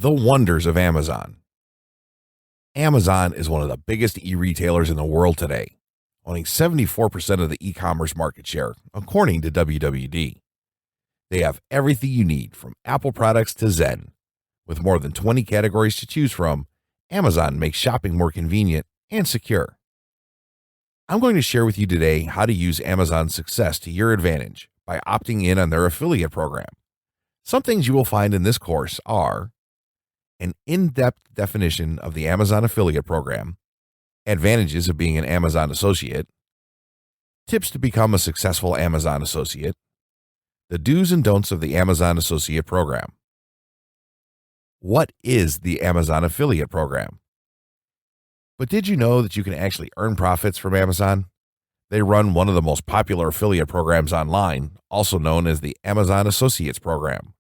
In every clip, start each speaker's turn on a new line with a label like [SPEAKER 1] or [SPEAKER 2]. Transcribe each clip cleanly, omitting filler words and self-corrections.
[SPEAKER 1] The wonders of Amazon. Amazon is one of the biggest e-retailers in the world today, owning 74% of the e-commerce market share, according to WWD. They have everything you need from Apple products to Zen. With more than 20 categories to choose from, Amazon makes shopping more convenient and secure. I'm going to share with you today how to use Amazon's success to your advantage by opting in on their affiliate program. Some things you will find in this course are an in-depth definition of the Amazon affiliate program, advantages of being an Amazon associate, tips to become a successful Amazon associate, the do's and don'ts of the Amazon associate program. What is the Amazon affiliate program? But did you know that you can actually earn profits from Amazon? They run one of the most popular affiliate programs online, also known as the Amazon Associates Program.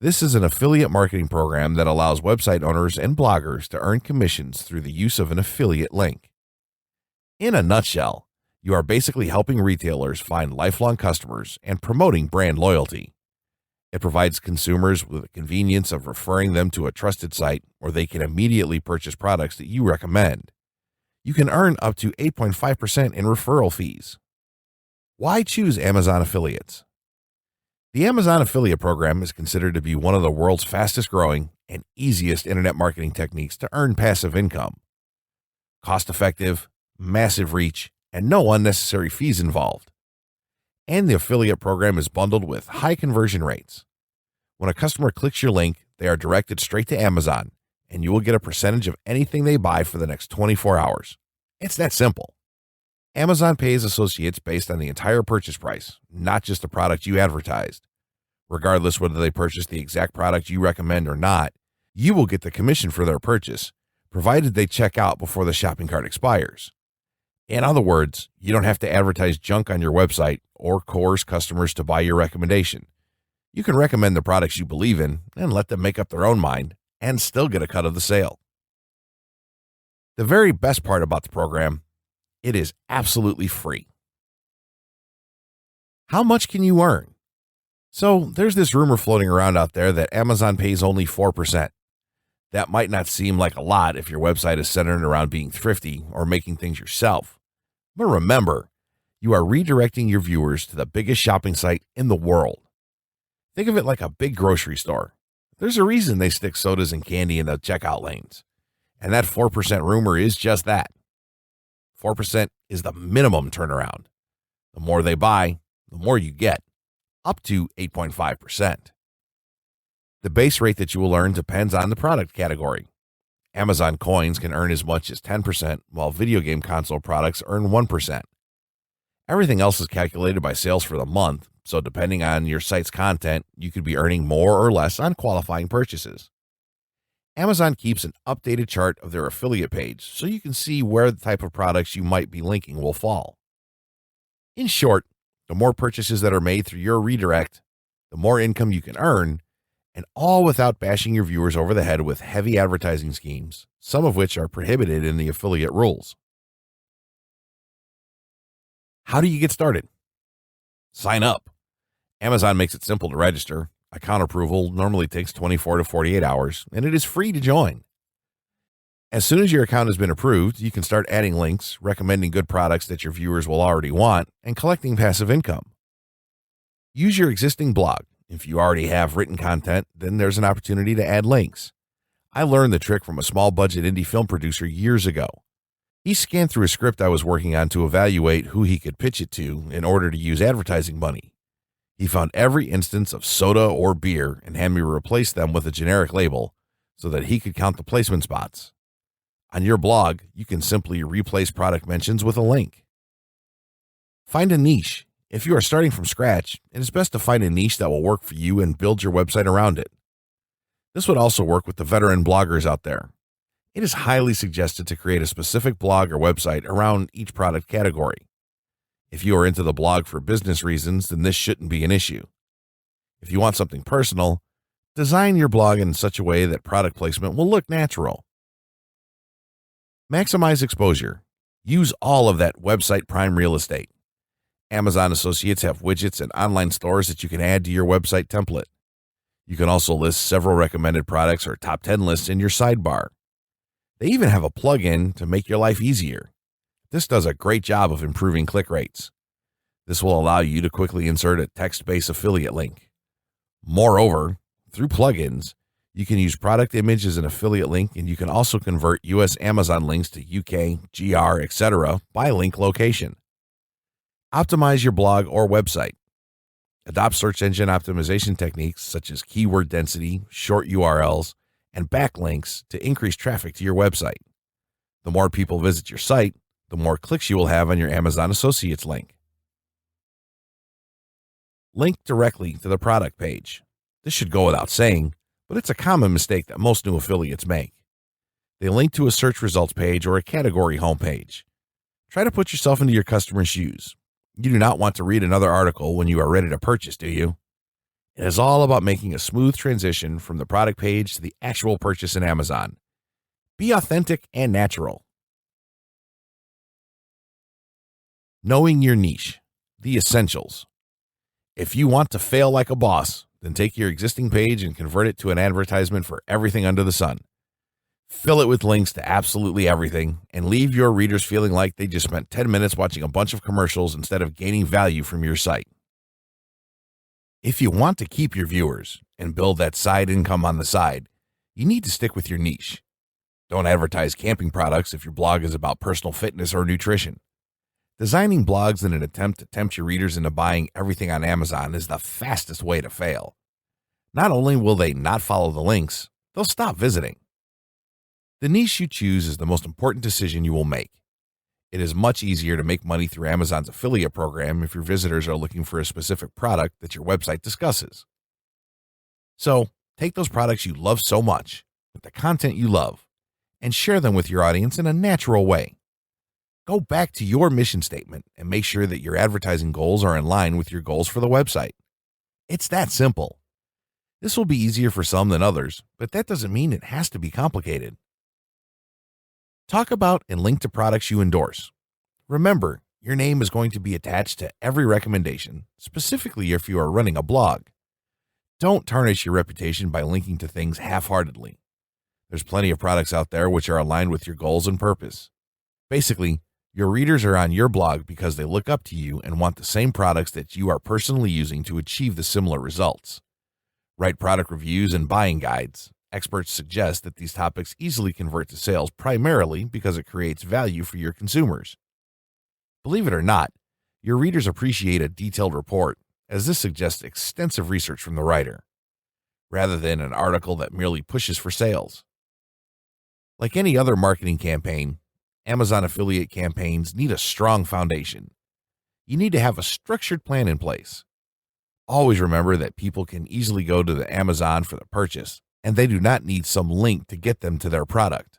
[SPEAKER 1] This is an affiliate marketing program that allows website owners and bloggers to earn commissions through the use of an affiliate link. In a nutshell, you are basically helping retailers find lifelong customers and promoting brand loyalty. It provides consumers with the convenience of referring them to a trusted site where they can immediately purchase products that you recommend. You can earn up to 8.5% in referral fees. Why choose Amazon affiliates? The Amazon affiliate program is considered to be one of the world's fastest growing and easiest internet marketing techniques to earn passive income. Cost effective, massive reach, and no unnecessary fees involved. And the affiliate program is bundled with high conversion rates. When a customer clicks your link, they are directed straight to Amazon, and you will get a percentage of anything they buy for the next 24 hours. It's that simple. Amazon pays associates based on the entire purchase price, not just the product you advertised. Regardless whether they purchase the exact product you recommend or not, you will get the commission for their purchase, provided they check out before the shopping cart expires. In other words, you don't have to advertise junk on your website or coerce customers to buy your recommendation. You can recommend the products you believe in and let them make up their own mind and still get a cut of the sale. The very best part about the program, it is absolutely free. How much can you earn? So there's this rumor floating around out there that Amazon pays only 4%. That might not seem like a lot if your website is centered around being thrifty or making things yourself. But remember, you are redirecting your viewers to the biggest shopping site in the world. Think of it like a big grocery store. There's a reason they stick sodas and candy in the checkout lanes. And that 4% rumor is just that. 4% is the minimum turnaround. The more they buy, the more you get, up to 8.5%. The base rate that you will earn depends on the product category. Amazon coins can earn as much as 10%, while video game console products earn 1%. Everything else is calculated by sales for the month, so depending on your site's content, you could be earning more or less on qualifying purchases. Amazon keeps an updated chart of their affiliate page so you can see where the type of products you might be linking will fall. In short, the more purchases that are made through your redirect, the more income you can earn, and all without bashing your viewers over the head with heavy advertising schemes, some of which are prohibited in the affiliate rules. How do you get started? Sign up. Amazon makes it simple to register. Account approval normally takes 24 to 48 hours, and it is free to join. As soon as your account has been approved, you can start adding links, recommending good products that your viewers will already want, and collecting passive income. Use your existing blog. If you already have written content, then there's an opportunity to add links. I learned the trick from a small budget indie film producer years ago. He scanned through a script I was working on to evaluate who he could pitch it to in order to use advertising money. He found every instance of soda or beer and had me replace them with a generic label so that he could count the placement spots. On your blog, you can simply replace product mentions with a link. Find a niche. If you are starting from scratch, it is best to find a niche that will work for you and build your website around it. This would also work with the veteran bloggers out there. It is highly suggested to create a specific blog or website around each product category. If you are into the blog for business reasons, then this shouldn't be an issue. If you want something personal, design your blog in such a way that product placement will look natural. Maximize exposure. Use all of that website prime real estate. Amazon associates have widgets and online stores that you can add to your website template. You can also list several recommended products or top 10 lists in your sidebar. They even have a plugin to make your life easier. This does a great job of improving click rates. This will allow you to quickly insert a text-based affiliate link. Moreover, through plugins, you can use product image as an affiliate link, and you can also convert US Amazon links to UK, GR, etc. by link location. Optimize your blog or website. Adopt search engine optimization techniques such as keyword density, short URLs, and backlinks to increase traffic to your website. The more people visit your site, the more clicks you will have on your Amazon Associates link. Link directly to the product page. This should go without saying, but it's a common mistake that most new affiliates make. They link to a search results page or a category homepage. Try to put yourself into your customer's shoes. You do not want to read another article when you are ready to purchase, do you? It is all about making a smooth transition from the product page to the actual purchase in Amazon. Be authentic and natural. Knowing your niche, the essentials. If you want to fail like a boss, then take your existing page and convert it to an advertisement for everything under the sun. Fill it with links to absolutely everything and leave your readers feeling like they just spent 10 minutes watching a bunch of commercials instead of gaining value from your site. If you want to keep your viewers and build that side income on the side, you need to stick with your niche. Don't advertise camping products if your blog is about personal fitness or nutrition. Designing blogs in an attempt to tempt your readers into buying everything on Amazon is the fastest way to fail. Not only will they not follow the links, they'll stop visiting. The niche you choose is the most important decision you will make. It is much easier to make money through Amazon's affiliate program if your visitors are looking for a specific product that your website discusses. So, take those products you love so much, with the content you love, and share them with your audience in a natural way. Go back to your mission statement and make sure that your advertising goals are in line with your goals for the website. It's that simple. This will be easier for some than others, but that doesn't mean it has to be complicated. Talk about and link to products you endorse. Remember, your name is going to be attached to every recommendation, specifically if you are running a blog. Don't tarnish your reputation by linking to things half-heartedly. There's plenty of products out there which are aligned with your goals and purpose. Basically, your readers are on your blog because they look up to you and want the same products that you are personally using to achieve the similar results. Write product reviews and buying guides. Experts suggest that these topics easily convert to sales primarily because it creates value for your consumers. Believe it or not, your readers appreciate a detailed report, as this suggests extensive research from the writer, rather than an article that merely pushes for sales. Like any other marketing campaign, Amazon affiliate campaigns need a strong foundation. You need to have a structured plan in place. Always remember that people can easily go to the Amazon for the purchase, and they do not need some link to get them to their product.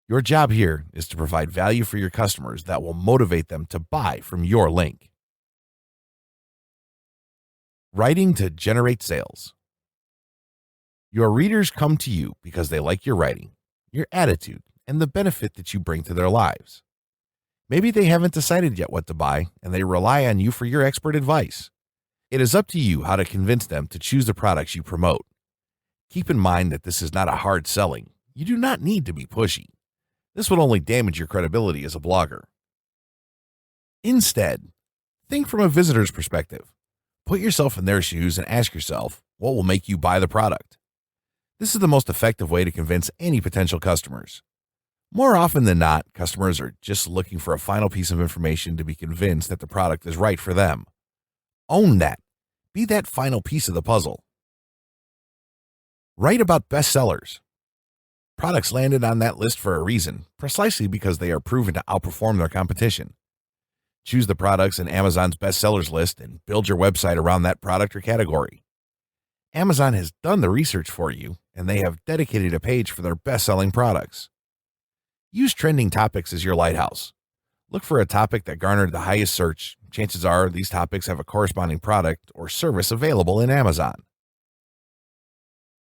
[SPEAKER 1] Your job here is to provide value for your customers that will motivate them to buy from your link. Writing to generate sales. Your readers come to you because they like your writing, your attitude, and the benefit that you bring to their lives. Maybe they haven't decided yet what to buy, and they rely on you for your expert advice. It is up to you how to convince them to choose the products you promote. Keep in mind that this is not a hard selling. You do not need to be pushy. This would only damage your credibility as a blogger. Instead, think from a visitor's perspective. Put yourself in their shoes and ask yourself, what will make you buy the product? This is the most effective way to convince any potential customers. More often than not, customers are just looking for a final piece of information to be convinced that the product is right for them. Own that. Be that final piece of the puzzle. Write about bestsellers. Products landed on that list for a reason, precisely because they are proven to outperform their competition. Choose the products in Amazon's bestsellers list and build your website around that product or category. Amazon has done the research for you, and they have dedicated a page for their best-selling products. Use trending topics as your lighthouse. Look for a topic that garnered the highest search. Chances are these topics have a corresponding product or service available in Amazon.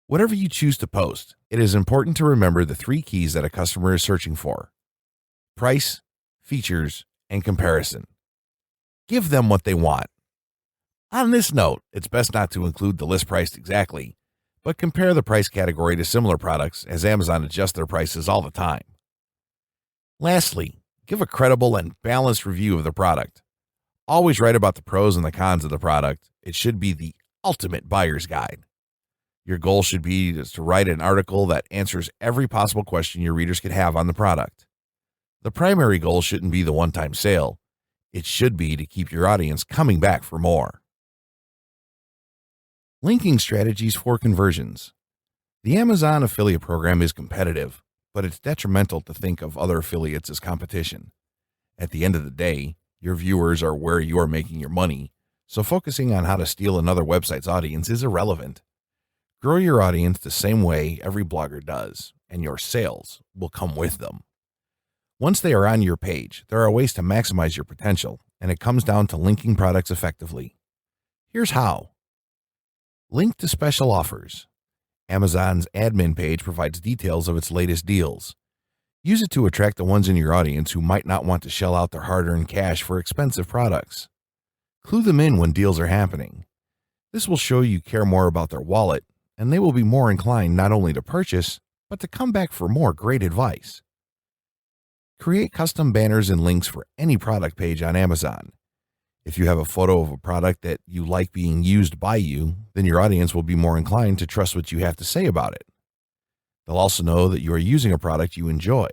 [SPEAKER 1] Whatever you choose to post, it is important to remember the 3 keys that a customer is searching for: price, features, and comparison. Give them what they want. On this note, it's best not to include the list price exactly, but compare the price category to similar products as Amazon adjusts their prices all the time. Lastly, give a credible and balanced review of the product. Always write about the pros and the cons of the product. It should be the ultimate buyer's guide. Your goal should be to write an article that answers every possible question your readers could have on the product. The primary goal shouldn't be the one-time sale. It should be to keep your audience coming back for more. Linking strategies for conversions. The Amazon affiliate program is competitive, but it's detrimental to think of other affiliates as competition. At the end of the day, your viewers are where you are making your money, so focusing on how to steal another website's audience is irrelevant. Grow your audience the same way every blogger does, and your sales will come with them. Once they are on your page, there are ways to maximize your potential, and it comes down to linking products effectively. Here's how. Link to special offers. Amazon's admin page provides details of its latest deals. Use it to attract the ones in your audience who might not want to shell out their hard-earned cash for expensive products. Clue them in when deals are happening. This will show you care more about their wallet, and they will be more inclined not only to purchase, but to come back for more great advice. Create custom banners and links for any product page on Amazon. If you have a photo of a product that you like being used by you, then your audience will be more inclined to trust what you have to say about it. They'll also know that you are using a product you enjoy.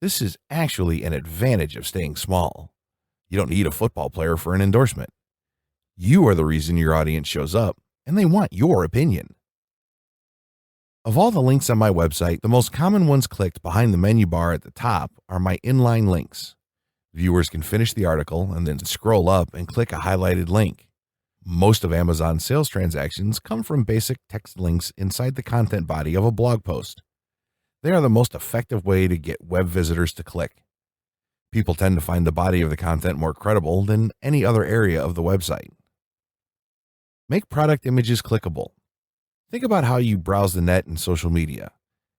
[SPEAKER 1] This is actually an advantage of staying small. You don't need a football player for an endorsement. You are the reason your audience shows up, and they want your opinion. Of all the links on my website, the most common ones clicked behind the menu bar at the top are my inline links. Viewers can finish the article and then scroll up and click a highlighted link. Most of Amazon's sales transactions come from basic text links inside the content body of a blog post. They are the most effective way to get web visitors to click. People tend to find the body of the content more credible than any other area of the website. Make product images clickable. Think about how you browse the net and social media.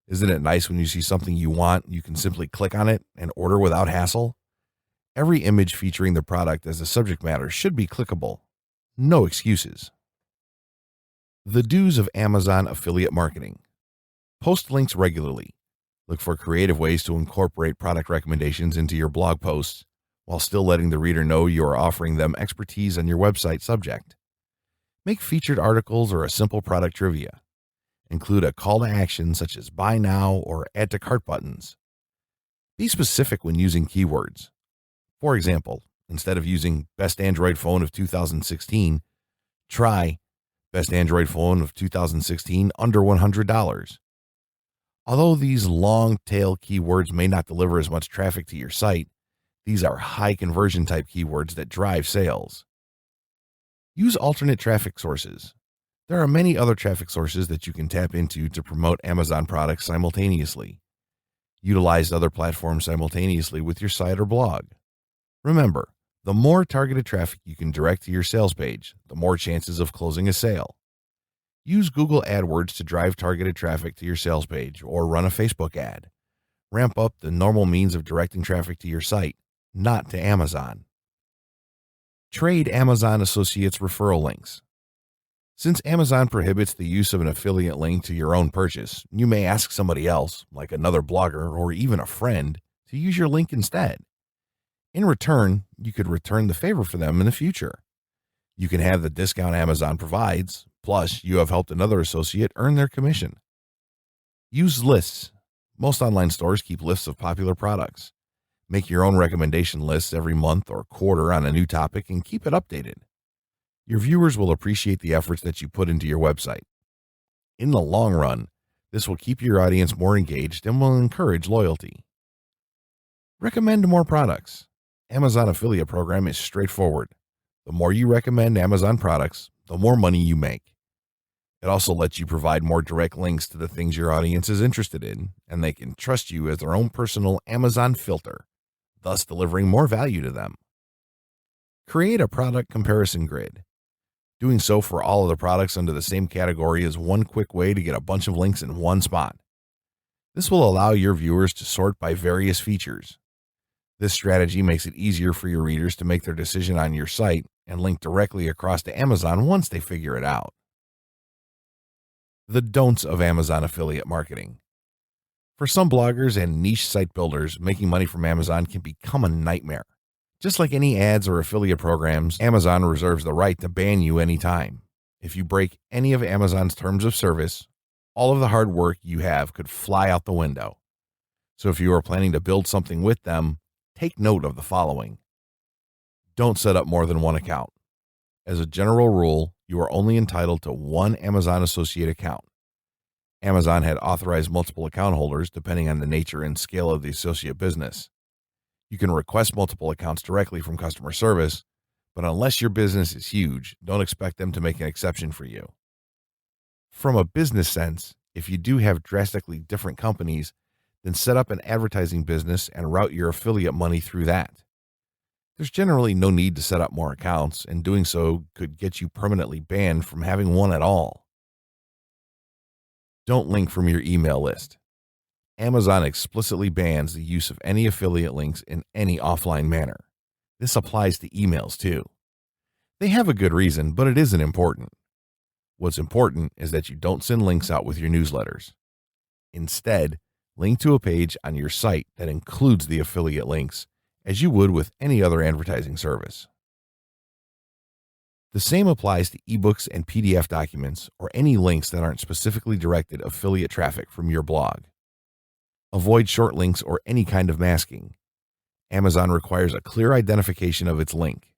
[SPEAKER 1] Isn't it nice when you see something you want, you can simply click on it and order without hassle? Every image featuring the product as the subject matter should be clickable. No excuses. The do's of Amazon affiliate marketing. Post links regularly. Look for creative ways to incorporate product recommendations into your blog posts while still letting the reader know you are offering them expertise on your website subject. Make featured articles or a simple product trivia. Include a call to action such as buy now or add to cart buttons. Be specific when using keywords. For example, instead of using best Android phone of 2016, try best Android phone of 2016 under $100. Although these long-tail keywords may not deliver as much traffic to your site, these are high conversion type keywords that drive sales. Use alternate traffic sources. There are many other traffic sources that you can tap into to promote Amazon products simultaneously. Utilize other platforms simultaneously with your site or blog. Remember, the more targeted traffic you can direct to your sales page, the more chances of closing a sale. Use Google AdWords to drive targeted traffic to your sales page or run a Facebook ad. Ramp up the normal means of directing traffic to your site, not to Amazon. Trade Amazon Associates referral links. Since Amazon prohibits the use of an affiliate link to your own purchase, you may ask somebody else, like another blogger or even a friend, to use your link instead. In return, you could return the favor for them in the future. You can have the discount Amazon provides, plus you have helped another associate earn their commission. Use lists. Most online stores keep lists of popular products. Make your own recommendation lists every month or quarter on a new topic and keep it updated. Your viewers will appreciate the efforts that you put into your website. In the long run, this will keep your audience more engaged and will encourage loyalty. Recommend more products. Amazon affiliate program is straightforward. The more you recommend Amazon products, the more money you make. It also lets you provide more direct links to the things your audience is interested in, and they can trust you as their own personal Amazon filter, thus delivering more value to them. Create a product comparison grid. Doing so for all of the products under the same category is one quick way to get a bunch of links in one spot. This will allow your viewers to sort by various features. This strategy makes it easier for your readers to make their decision on your site and link directly across to Amazon once they figure it out. The don'ts of Amazon affiliate marketing. For some bloggers and niche site builders, making money from Amazon can become a nightmare. Just like any ads or affiliate programs, Amazon reserves the right to ban you anytime. If you break any of Amazon's terms of service, all of the hard work you have could fly out the window. So if you are planning to build something with them, take note of the following. Don't set up more than one account. As a general rule, you are only entitled to one Amazon associate account. Amazon had authorized multiple account holders depending on the nature and scale of the associate business. You can request multiple accounts directly from customer service, but unless your business is huge, don't expect them to make an exception for you. From a business sense, if you do have drastically different companies, then set up an advertising business and route your affiliate money through that. There's generally no need to set up more accounts, and doing so could get you permanently banned from having one at all. Don't link from your email list. Amazon explicitly bans the use of any affiliate links in any offline manner. This applies to emails too. They have a good reason, but it isn't important. What's important is that you don't send links out with your newsletters. Instead, link to a page on your site that includes the affiliate links, as you would with any other advertising service. The same applies to ebooks and PDF documents or any links that aren't specifically directed affiliate traffic from your blog. Avoid short links or any kind of masking. Amazon requires a clear identification of its link.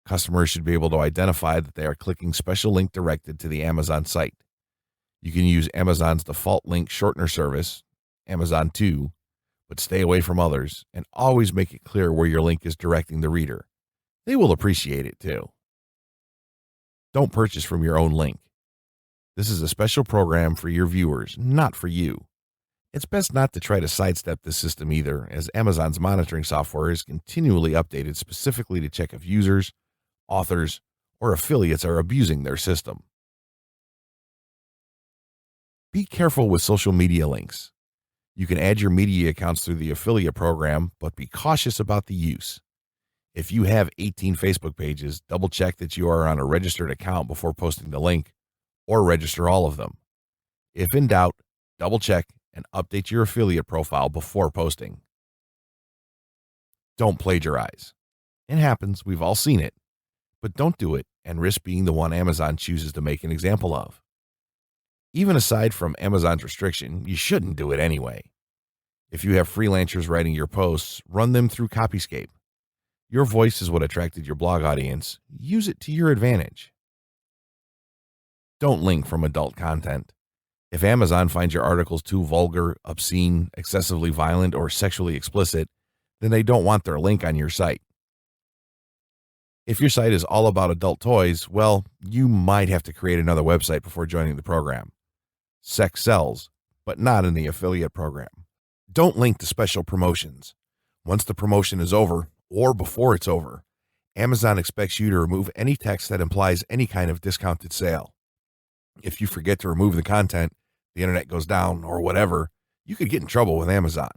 [SPEAKER 1] Customers should be able to identify that they are clicking special link directed to the Amazon site. You can use Amazon's default link shortener service, Amazon 2, but stay away from others and always make it clear where your link is directing the reader. They will appreciate it too. Don't purchase from your own link. This is a special program for your viewers, not for you. It's best not to try to sidestep this system either, as Amazon's monitoring software is continually updated specifically to check if users, authors, or affiliates are abusing their system. Be careful with social media links. You can add your media accounts through the affiliate program, but be cautious about the use. If you have 18 Facebook pages, double check that you are on a registered account before posting the link, or register all of them. If in doubt, double check and update your affiliate profile before posting. Don't plagiarize. It happens, we've all seen it, but don't do it and risk being the one Amazon chooses to make an example of. Even aside from Amazon's restriction, you shouldn't do it anyway. If you have freelancers writing your posts, run them through Copyscape. Your voice is what attracted your blog audience. Use it to your advantage. Don't link from adult content. If Amazon finds your articles too vulgar, obscene, excessively violent, or sexually explicit, then they don't want their link on your site. If your site is all about adult toys, well, you might have to create another website before joining the program. Sex sells, but not in the affiliate program. Don't link to special promotions. Once the promotion is over, or before it's over, Amazon expects you to remove any text that implies any kind of discounted sale. If you forget to remove the content, the internet goes down, or whatever, you could get in trouble with Amazon.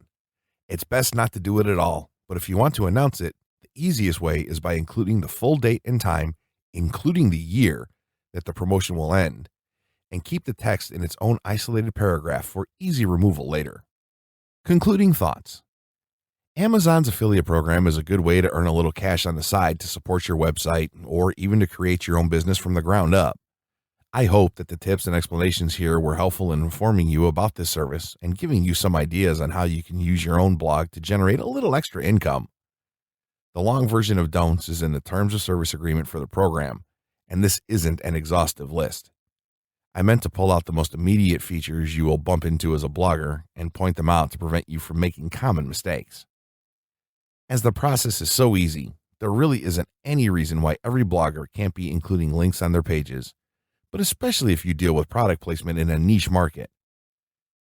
[SPEAKER 1] It's best not to do it at all, but if you want to announce it, the easiest way is by including the full date and time, including the year that the promotion will end, and keep the text in its own isolated paragraph for easy removal later. Concluding thoughts. Amazon's affiliate program is a good way to earn a little cash on the side to support your website or even to create your own business from the ground up. I hope that the tips and explanations here were helpful in informing you about this service and giving you some ideas on how you can use your own blog to generate a little extra income. The long version of don'ts is in the terms of service agreement for the program, and this isn't an exhaustive list. I meant to pull out the most immediate features you will bump into as a blogger and point them out to prevent you from making common mistakes. As the process is so easy, there really isn't any reason why every blogger can't be including links on their pages, but especially if you deal with product placement in a niche market.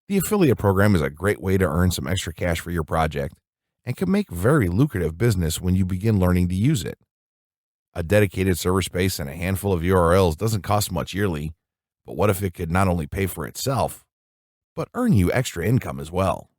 [SPEAKER 1] The affiliate program is a great way to earn some extra cash for your project and can make very lucrative business when you begin learning to use it. A dedicated server space and a handful of URLs doesn't cost much yearly, but what if it could not only pay for itself, but earn you extra income as well?